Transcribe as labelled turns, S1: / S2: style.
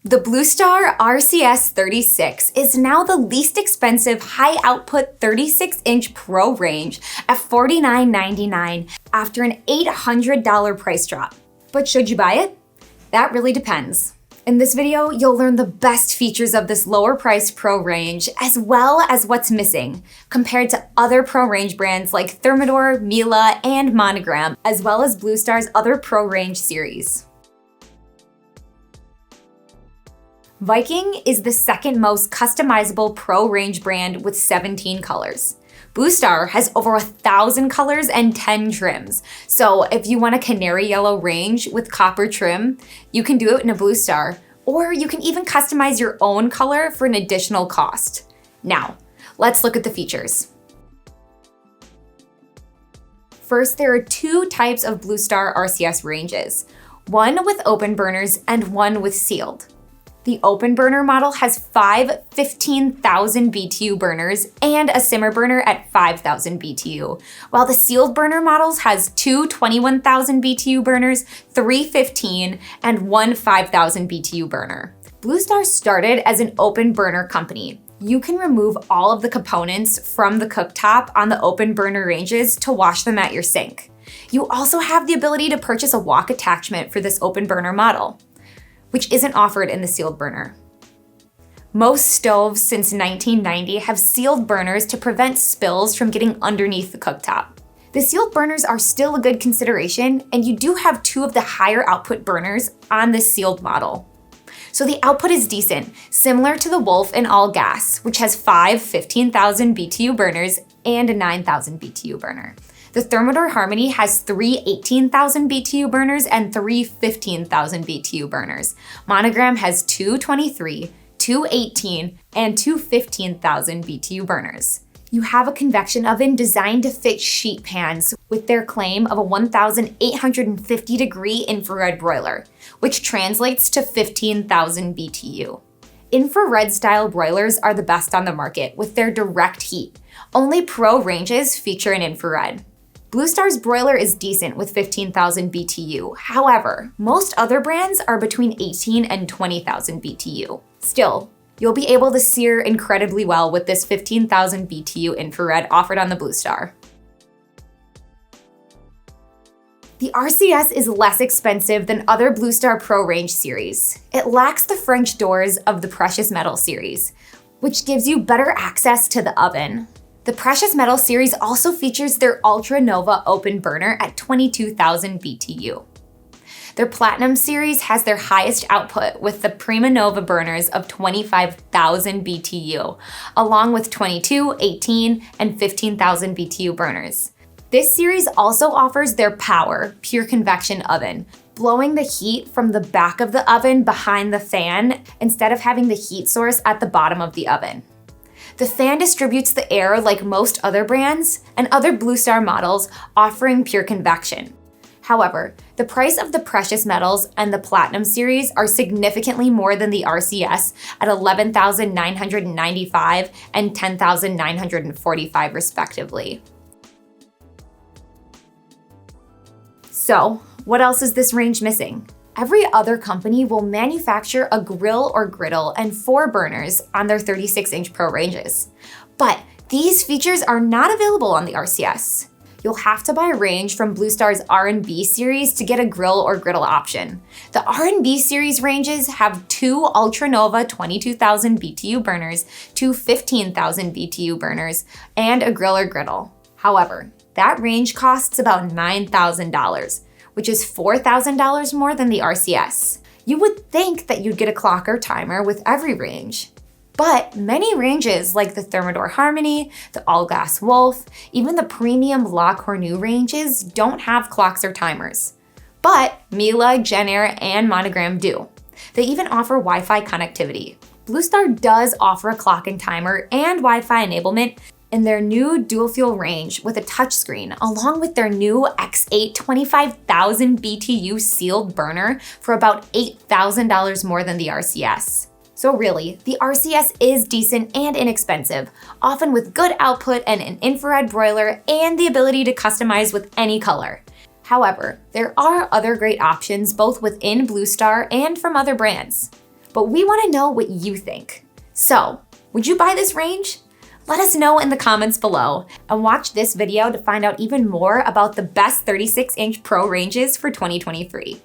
S1: The BlueStar RCS36 is now the least expensive high-output 36-inch Pro range at $49.99 after an $800 price drop. But should you buy it? That really depends. In this video, you'll learn the best features of this lower-priced Pro range, as well as what's missing, compared to other Pro range brands like Thermador, Miele, and Monogram, as well as BlueStar's other Pro range series. Viking is the second most customizable Pro range brand with 17 colors. BlueStar has over 1,000 colors and 10 trims. So if you want a canary yellow range with copper trim, you can do it in a BlueStar, or you can even customize your own color for an additional cost. Now, let's look at the features. First, there are two types of BlueStar RCS ranges, one with open burners and one with sealed. The open burner model has 5 15,000 BTU burners and a simmer burner at 5,000 BTU, while the sealed burner models has 2 21,000 BTU burners, 3 15, and 1 5,000 BTU burner. BlueStar started as an open burner company. You can remove all of the components from the cooktop on the open burner ranges to wash them at your sink. You also have the ability to purchase a wok attachment for this open burner model, which isn't offered in the sealed burner. Most stoves since 1990 have sealed burners to prevent spills from getting underneath the cooktop. The sealed burners are still a good consideration, and you do have two of the higher output burners on this sealed model. So the output is decent, similar to the Wolf and All Gas, which has 5 15,000 BTU burners and a 9,000 BTU burner. The Thermador Harmony has 3 18,000 BTU burners and 3 15,000 BTU burners. Monogram has 2 23, 2 18, and 2 15,000 BTU burners. You have a convection oven designed to fit sheet pans with their claim of a 1,850 degree infrared broiler, which translates to 15,000 BTU. Infrared style broilers are the best on the market with their direct heat. Only Pro ranges feature an infrared. BlueStar's broiler is decent with 15,000 BTU. However, most other brands are between 18 and 20,000 BTU. Still, you'll be able to sear incredibly well with this 15,000 BTU infrared offered on the BlueStar. The RCS is less expensive than other BlueStar Pro range series. It lacks the French doors of the Precious Metal series, which gives you better access to the oven. The Precious Metal series also features their Ultra Nova open burner at 22,000 BTU. Their Platinum series has their highest output with the Prima Nova burners of 25,000 BTU, along with 22, 18, and 15,000 BTU burners. This series also offers their Power pure convection oven, blowing the heat from the back of the oven behind the fan instead of having the heat source at the bottom of the oven. The fan distributes the air like most other brands and other BlueStar models offering pure convection. However, the price of the Precious Metals and the Platinum series are significantly more than the RCS at $11,995 and $10,945 respectively. So, what else is this range missing? Every other company will manufacture a grill or griddle and 4 burners on their 36-inch Pro ranges. But these features are not available on the RCS. You'll have to buy a range from BlueStar's R&B series to get a grill or griddle option. The R&B series ranges have 2 Ultra Nova 22,000 BTU burners, 2 15,000 BTU burners, and a grill or griddle. However, that range costs about $9,000. Which is $4,000 more than the RCS. You would think that you'd get a clock or timer with every range. But many ranges like the Thermador Harmony, the All Gas Wolf, even the premium La Cornue ranges don't have clocks or timers. But Miele, Genair, and Monogram do. They even offer Wi-Fi connectivity. BlueStar does offer a clock and timer and Wi-Fi enablement in their new dual fuel range with a touchscreen, along with their new X8 25,000 BTU sealed burner for about $8,000 more than the RCS. So really, the RCS is decent and inexpensive, often with good output and an infrared broiler and the ability to customize with any color. However, there are other great options both within BlueStar and from other brands. but we wanna know what you think. So, would you buy this range? Let us know in the comments below, and watch this video to find out even more about the best 36-inch Pro ranges for 2023.